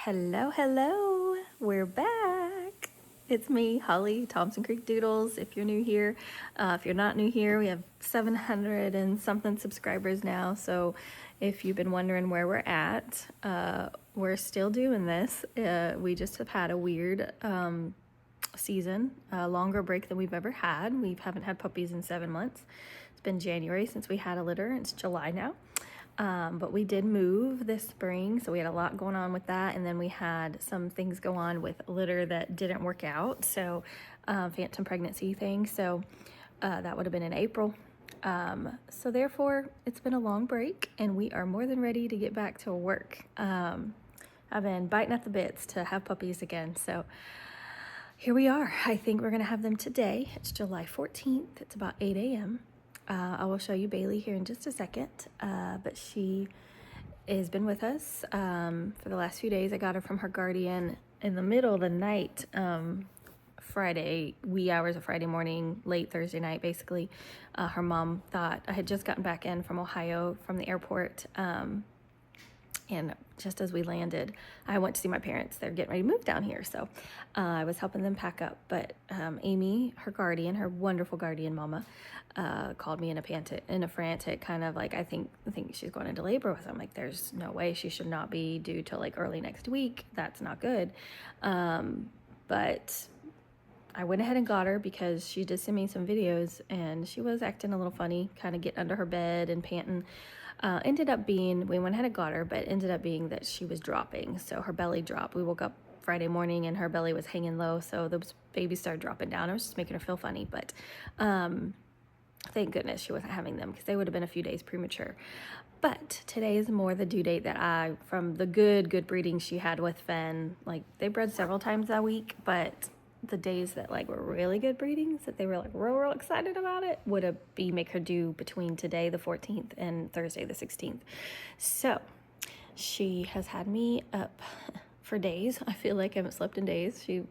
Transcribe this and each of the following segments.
Hello, hello, we're back. It's me, Holly, Thompson Creek Doodles, if you're new here. If you're not new here, we have 700 and something subscribers now, so if you've been wondering where we're at, we're still doing this. We just have had a weird season, a longer break than we've ever had. We haven't had puppies in 7 months. It's been January since we had a litter, and it's July now. But we did move this spring, so we had a lot going on with that, and then we had some things go on with litter that didn't work out, so phantom pregnancy thing, so that would have been in April. So therefore, it's been a long break, and we are more than ready to get back to work. I've been biting at the bits to have puppies again, so here we are. I think we're gonna have them today. It's July 14th, it's about 8 a.m. I will show you Bailey here in just a second, but she has been with us for the last few days. I got her from her guardian in the middle of the night, Friday, wee hours of Friday morning, late Thursday night, basically. Her mom thought, I had just gotten back in from Ohio from the airport, and just as we landed, I went to see my parents. They're getting ready to move down here, so I was helping them pack up. But Amy, her guardian, her wonderful guardian mama, called me in a frantic kind of like, I think she's going into labor with. I'm like, there's no way, she should not be due till like early next week. That's not good. But I went ahead and got her because she did send me some videos, and she was acting a little funny, kind of getting under her bed and panting. Ended up being, we went ahead and got her, but ended up being that she was dropping. So her belly dropped. We woke up Friday morning and her belly was hanging low. So the baby started dropping down. It was just making her feel funny, but thank goodness she wasn't having them, because they would have been a few days premature. But today is more the due date that from the good breeding she had with Fenn, like they bred several times that week, but the days that like were really good breedings that they were like real excited about it would be make her due between today the 14th and Thursday the 16th. So she has had me up for days. I feel like I haven't slept in days. She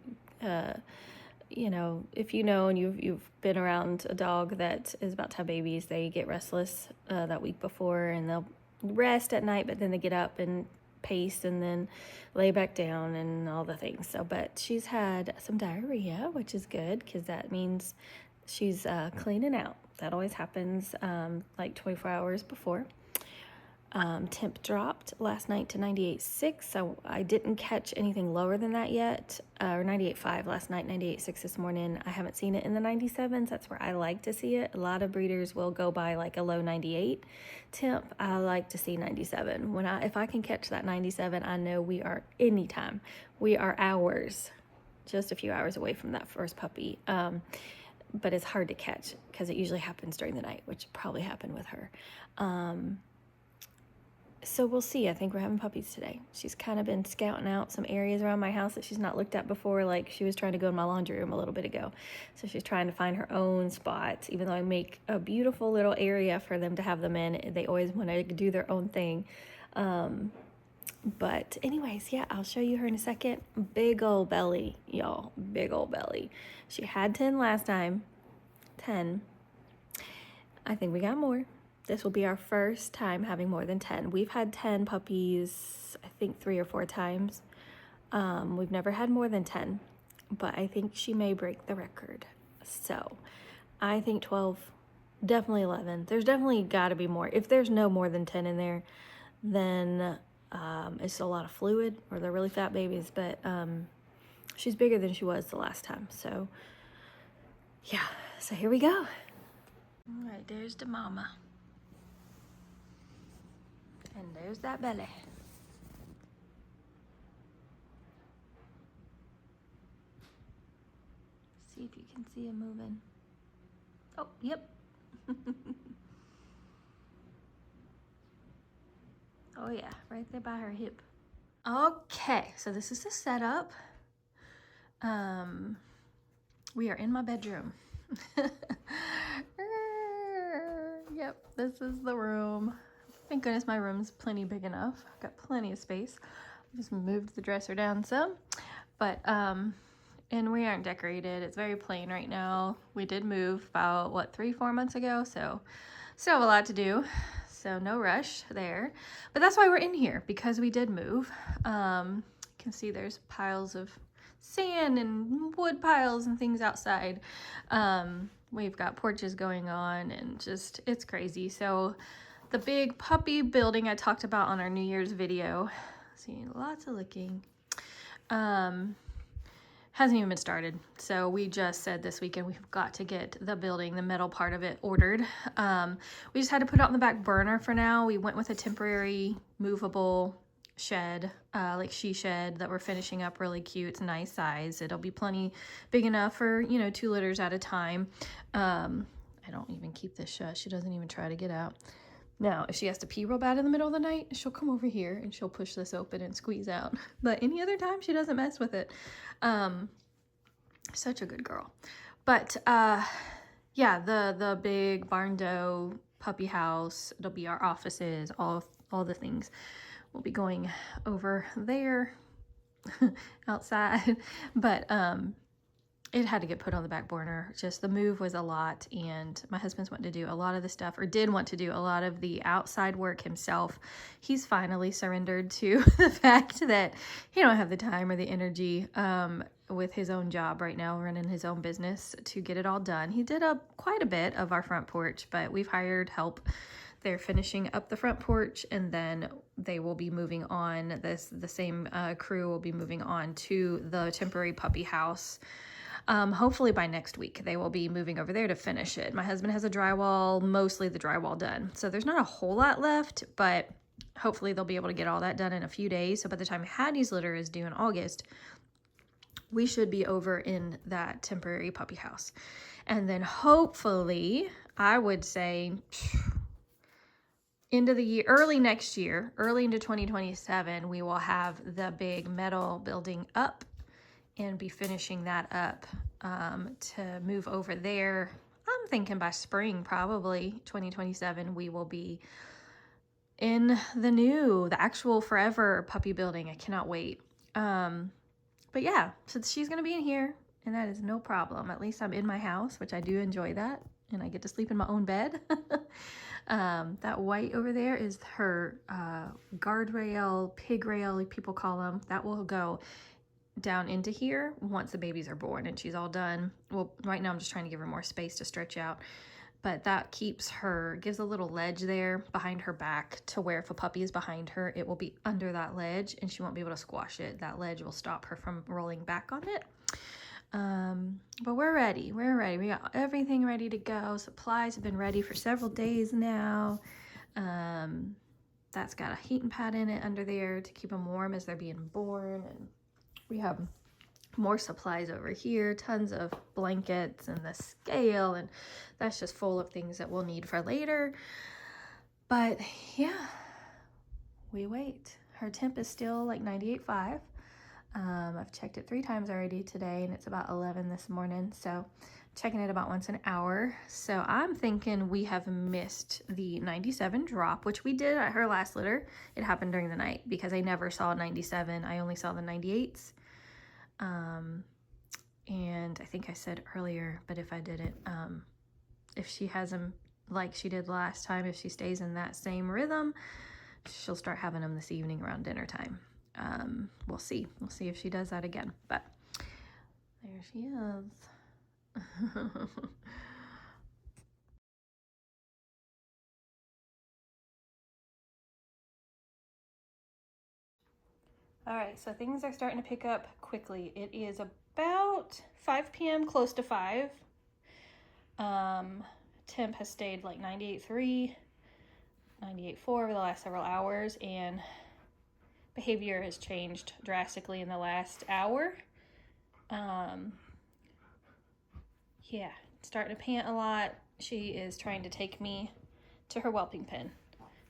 you know, if you know and you've been around a dog that is about to have babies, they get restless that week before, and they'll rest at night, but then they get up and pace and then lay back down and all the things. So, but she's had some diarrhea, which is good because that means she's cleaning out. That always happens like 24 hours before. Temp dropped last night to 98.6, so I didn't catch anything lower than that yet, or 98.5 last night, 98.6 this morning. I haven't seen it in the 97s. That's where I like to see it. A lot of breeders will go by like a low 98 temp. I like to see 97. If I can catch that 97, I know we are anytime. We are hours, just a few hours away from that first puppy. But it's hard to catch because it usually happens during the night, which probably happened with her. So we'll see. I think we're having puppies today. She's kind of been scouting out some areas around my house that she's not looked at before. Like she was trying to go in my laundry room a little bit ago. So she's trying to find her own spots. Even though I make a beautiful little area for them to have them in, they always want to do their own thing. But anyways, yeah, I'll show you her in a second. Big old belly, y'all. Big old belly. She had 10 last time. 10. I think we got more. This will be our first time having more than 10. We've had 10 puppies, I think 3 or 4 times. We've never had more than 10, but I think she may break the record. So I think 12, definitely 11. There's definitely got to be more. If there's no more than 10 in there, then it's a lot of fluid, or they're really fat babies, but she's bigger than she was the last time. So yeah, so here we go. All right, there's the mama. And there's that belly. See if you can see him moving. Oh, yep. Oh yeah, right there by her hip. Okay, so this is the setup. We are in my bedroom. Yep, this is the room. Thank goodness my room's plenty big enough. I've got plenty of space. I just moved the dresser down some, but and we aren't decorated. It's very plain right now. We did move about what, 3-4 months ago, so still have a lot to do. So no rush there, but that's why we're in here, because we did move. You can see there's piles of sand and wood piles and things outside. We've got porches going on and just, it's crazy. So the big puppy building I talked about on our New Year's video, see lots of licking, hasn't even been started. So we just said this weekend we've got to get the building, the metal part of it, ordered. We just had to put it on the back burner for now. We went with a temporary movable shed, like she shed that we're finishing up, really cute. It's a nice size. It'll be plenty big enough for, you know, 2 litters at a time. I don't even keep this shut. She doesn't even try to get out. Now, if she has to pee real bad in the middle of the night, she'll come over here and she'll push this open and squeeze out. But any other time, she doesn't mess with it. Such a good girl. But yeah, the big barn dough puppy house, it'll be our offices, all the things will be going over there outside. But it had to get put on the back burner. Just the move was a lot, and my husband's wanting to do a lot of the stuff, or did want to do a lot of the outside work himself. He's finally surrendered to the fact that he don't have the time or the energy with his own job right now, running his own business, to get it all done. He did quite a bit of our front porch, but we've hired help. They're finishing up the front porch, and then they will be moving on. The same crew will be moving on to the temporary puppy house. Hopefully by next week, they will be moving over there to finish it. My husband has mostly the drywall done. So there's not a whole lot left, but hopefully they'll be able to get all that done in a few days. So by the time Hattie's litter is due in August, we should be over in that temporary puppy house. And then hopefully, I would say end of the year, early next year, early into 2027, we will have the big metal building up and be finishing that up to move over there. I'm thinking by spring, probably 2027, we will be in the actual forever puppy building. I cannot wait. But yeah, so she's gonna be in here, and that is no problem. At least I'm in my house, which I do enjoy that, and I get to sleep in my own bed. That white over there is her guardrail, pig rail, people call them. That will go down into here once the babies are born and she's all done. Well, right now I'm just trying to give her more space to stretch out, but that gives a little ledge there behind her back to where if a puppy is behind her, it will be under that ledge and she won't be able to squash it. That ledge will stop her from rolling back on it. But we're ready. We got everything ready to go. Supplies have been ready for several days now. That's got a heating pad in it under there to keep them warm as they're being born, and we have more supplies over here, tons of blankets and the scale, and that's just full of things that we'll need for later. But yeah, we wait. Her temp is still like 98.5. I've checked it 3 times already today, and it's about 11 this morning, so checking it about once an hour. So I'm thinking we have missed the 97 drop, which we did at her last litter. It happened during the night because I never saw 97. I only saw the 98s. And I think I said earlier, but if I didn't, if she has them like she did last time, if she stays in that same rhythm, she'll start having them this evening around dinner time. We'll see if she does that again, but there she is. All right, so things are starting to pick up quickly. It is about 5 p.m., close to 5. Temp has stayed like 98.3, 98.4 over the last several hours, and behavior has changed drastically in the last hour. Yeah, starting to pant a lot. She is trying to take me to her whelping pen.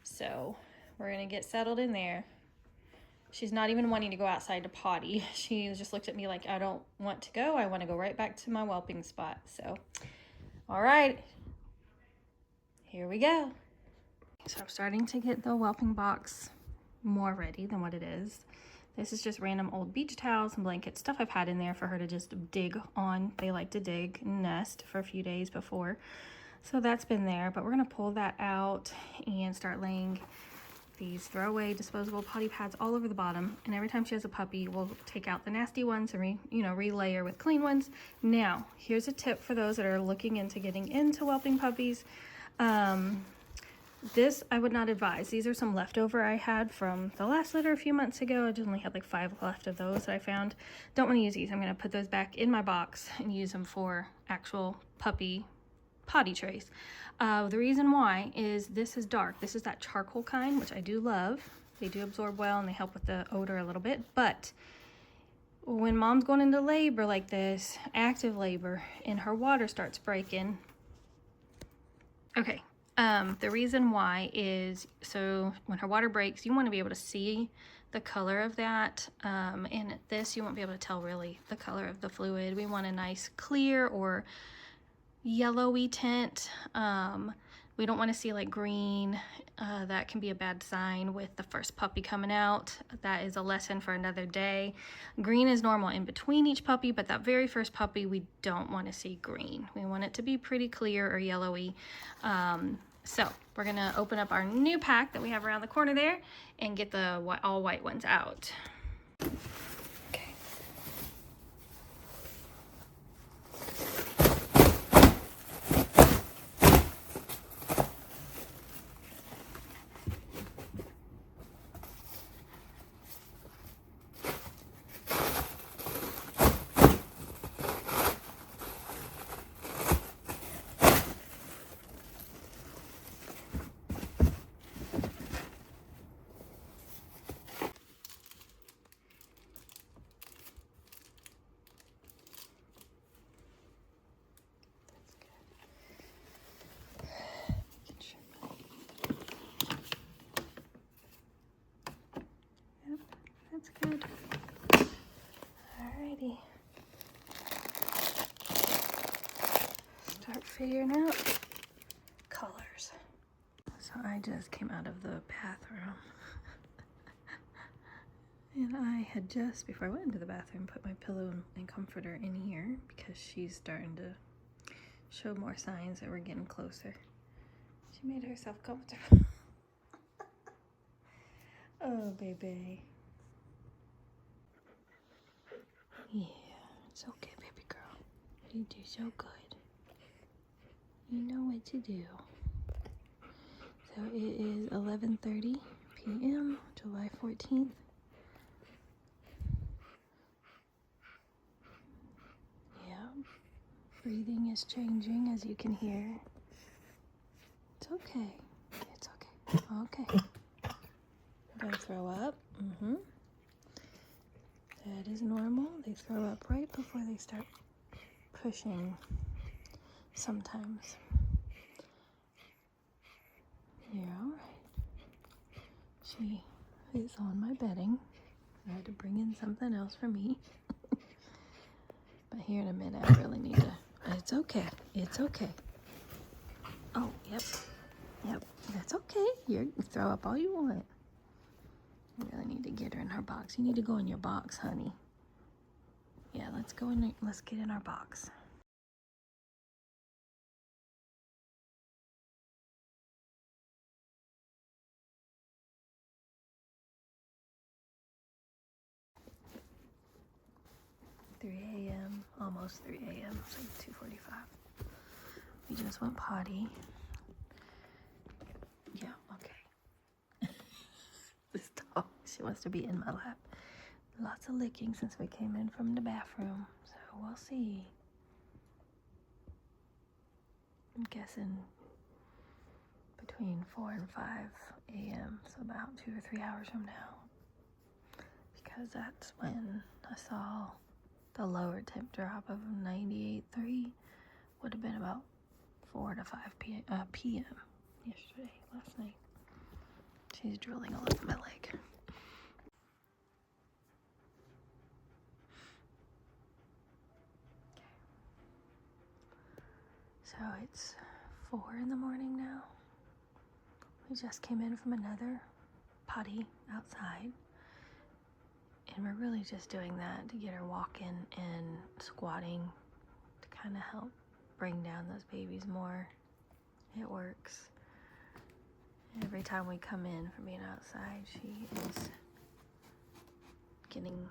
So we're gonna get settled in there. She's not even wanting to go outside to potty. She just looked at me like, I don't want to go. I want to go right back to my whelping spot. So, all right, here we go. So I'm starting to get the whelping box more ready than what it is. This is just random old beach towels and blankets, stuff I've had in there for her to just dig on. They like to dig and nest for a few days before. So that's been there, but we're gonna pull that out and start laying these throwaway disposable potty pads all over the bottom, and every time she has a puppy, we'll take out the nasty ones and relayer with clean ones. Now, here's a tip for those that are looking into getting into whelping puppies. This I would not advise. These are some leftover I had from the last litter a few months ago. I just only had like 5 left of those that I found. Don't want to use these. I'm going to put those back in my box and use them for actual puppy potty trays. The reason why is this is dark. This is that charcoal kind, which I do love. They do absorb well and they help with the odor a little bit. But when mom's going into labor like this, active labor, and her water starts breaking. Okay, the reason why is, so when her water breaks, you want to be able to see the color of that. And this, you won't be able to tell really the color of the fluid. We want a nice clear or yellowy tint. We don't want to see like green. That can be a bad sign with the first puppy coming out. That is a lesson for another day. Green is normal in between each puppy, but that very first puppy, we don't want to see green. We want it to be pretty clear or yellowy. So we're gonna open up our new pack that we have around the corner there and get the all white ones out. That's good. Alrighty. Start figuring out colors. So I just came out of the bathroom. And I had just, before I went into the bathroom, put my pillow and comforter in here because she's starting to show more signs that we're getting closer. She made herself comfortable. Oh, baby. Yeah, it's okay, baby girl. You do so good. You know what to do. So it is 11:30 p.m., July 14th. Yeah, breathing is changing, as you can hear. It's okay. It's okay. Okay. Don't throw up. That is normal. They throw up right before they start pushing sometimes. You're alright. She is on my bedding. I had to bring in something else for me. But here in a minute, I really need to. It's okay. It's okay. Oh, yep. Yep. That's okay. You throw up all you want. I really need to get her in her box. You need to go in your box, honey. Yeah, let's go in. Let's get in our box. Almost 3 a.m. It's like 2:45. We just went potty. Yeah, okay. This dog, she wants to be in my lap. Lots of licking since we came in from the bathroom, so we'll see. I'm guessing between 4 and 5 a.m., so about 2 or 3 hours from now. Because that's when I saw the lower temp drop of 98.3 would have been about 4 to 5 p.m. yesterday, last night. She's drooling all over my leg. So it's 4 in the morning now. We just came in from another potty outside. And we're really just doing that to get her walking and squatting to kind of help bring down those babies more. It works. Every time we come in from being outside, she is getting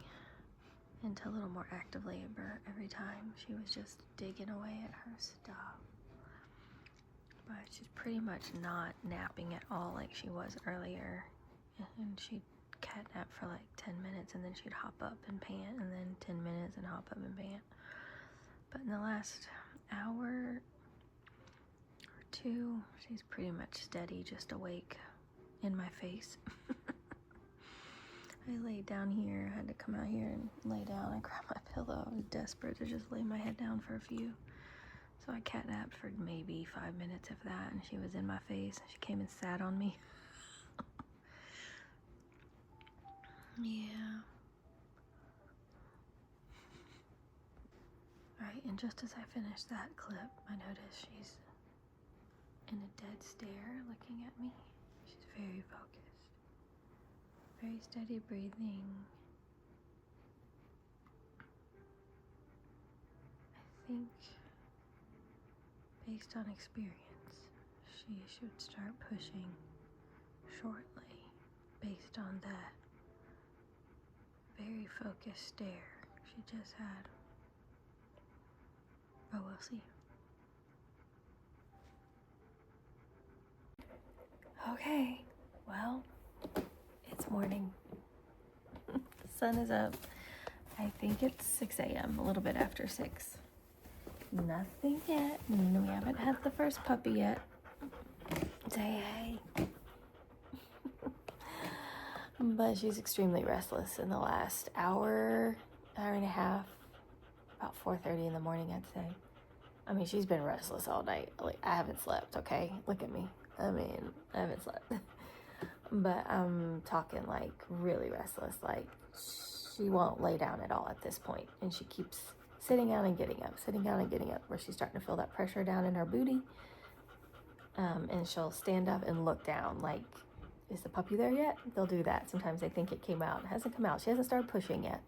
into a little more active labor every time. She was just digging away at her stuff. But she's pretty much not napping at all like she was earlier. And she'd catnap for like 10 minutes and then she'd hop up and pant, and then 10 minutes and hop up and pant. But in the last hour or two, she's pretty much steady, just awake in my face. I laid down here. I had to come out here and lay down. I grabbed my pillow. I was desperate to just lay my head down for a few. So I catnapped for maybe 5 minutes of that, and she was in my face. She came and sat on me. Yeah. Right, and just as I finished that clip, I noticed she's in a dead stare looking at me. She's very focused. Very steady breathing. I think, based on experience, she should start pushing shortly based on that very focused stare she just had. Oh, we'll see. Okay, well, it's morning. The sun is up. I think it's 6 a.m., a little bit after 6. Nothing yet. We haven't had the first puppy yet. Say hey. But she's extremely restless in the last hour and a half. About 4:30 in the morning, I'd say. I mean, she's been restless all night. Like, I haven't slept, okay? Look at me. I mean, I haven't slept. But I'm talking like really restless. Like, she won't lay down at all at this point. And she keeps sitting down and getting up, sitting down and getting up, where she's starting to feel that pressure down in her booty. And she'll stand up and look down like, is the puppy there yet? They'll do that. Sometimes they think it came out. It hasn't come out. She hasn't started pushing yet.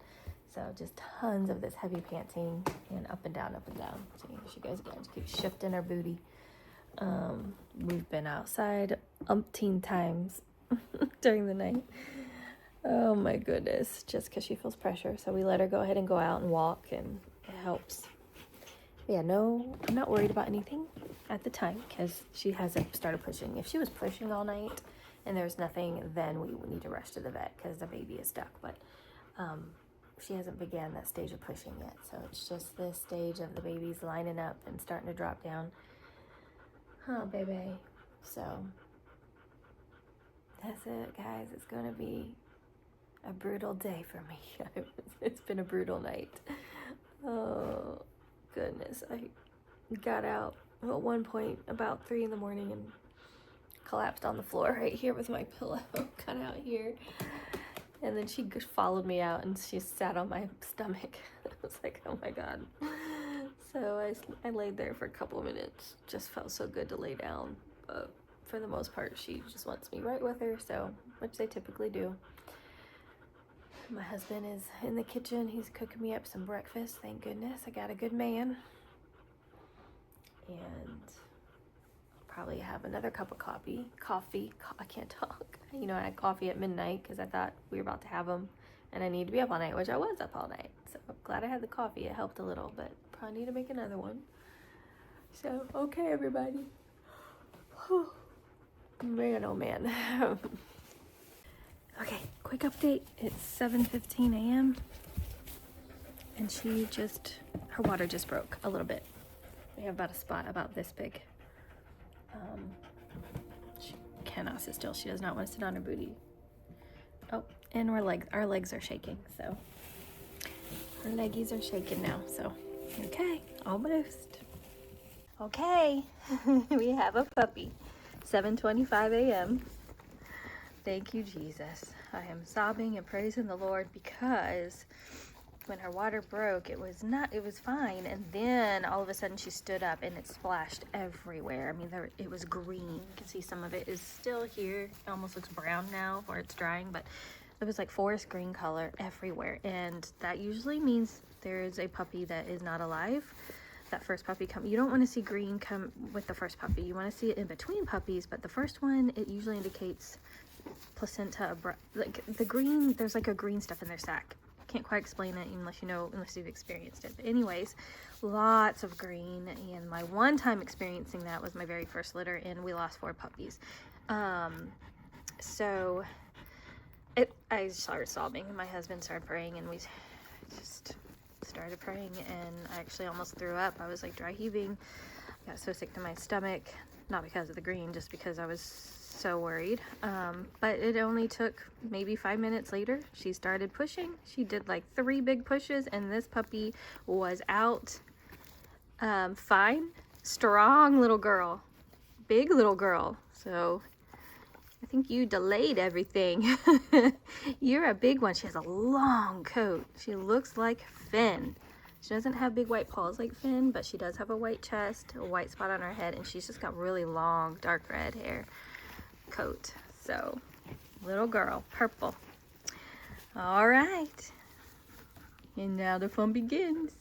So just tons of this heavy panting and up and down, up and down. So here she goes again. She keeps shifting her booty. We've been outside umpteen times during the night. Oh my goodness, just because she feels pressure. So we let her go ahead and go out and walk, and it helps. Yeah, no, I'm not worried about anything at the time because she hasn't started pushing. If she was pushing all night and there's nothing, then we would need to rush to the vet because the baby is stuck. But she hasn't began that stage of pushing yet. So it's just this stage of the baby's lining up and starting to drop down. Oh, baby. So that's it, guys. It's going to be a brutal day for me. It's been a brutal night. Oh, goodness. I got out at one point about 3 in the morning and collapsed on the floor right here with my pillow cut out here. And then she followed me out and she sat on my stomach. I was like, oh my God. So I laid there for a couple of minutes. Just felt so good to lay down. But for the most part, she just wants me right with her, so, which they typically do. My husband is in the kitchen. He's cooking me up some breakfast. Thank goodness. I got a good man. And probably have another cup of coffee. I can't talk. You know, I had coffee at midnight because I thought we were about to have them and I need to be up all night, which I was up all night. So I'm glad I had the coffee. It helped a little, but probably need to make another one. So, okay, everybody. Man, oh man. Okay, quick update. It's 7:15 a.m. and her water just broke a little bit. We have about a spot about this big. She cannot sit still. She does not want to sit on her booty. Oh, and our legs are shaking, so her leggies are shaking now, so okay, almost. Okay, we have a puppy. 7:25 a.m. Thank you, Jesus. I am sobbing and praising the Lord because when her water broke, it was fine. And then all of a sudden she stood up and it splashed everywhere. I mean, it was green. You can see some of it is still here. It almost looks brown now where it's drying, but it was like forest green color everywhere. And that usually means there is a puppy that is not alive. that first puppy come. You don't want to see green come with the first puppy. You want to see it in between puppies, but the first one, it usually indicates placenta, like the green, there's like a green stuff in their sac. Can't quite explain it unless you've experienced it. But anyways, lots of green, and my one time experiencing that was my very first litter, and we lost 4 puppies. So I started sobbing, and my husband started praying, and we just started praying, and I actually almost threw up. I was like dry heaving. I got so sick to my stomach, not because of the green, just because I was so worried. But it only took maybe 5 minutes later. She started pushing. She did like 3 big pushes, and this puppy was out. Fine, strong little girl, big little girl. So I think you delayed everything. You're a big one. She has a long coat. She looks like Finn. She doesn't have big white paws like Finn, but she does have a white chest, a white spot on her head, and she's just got really long, dark red hair coat. So, little girl, purple. All right. And now the fun begins.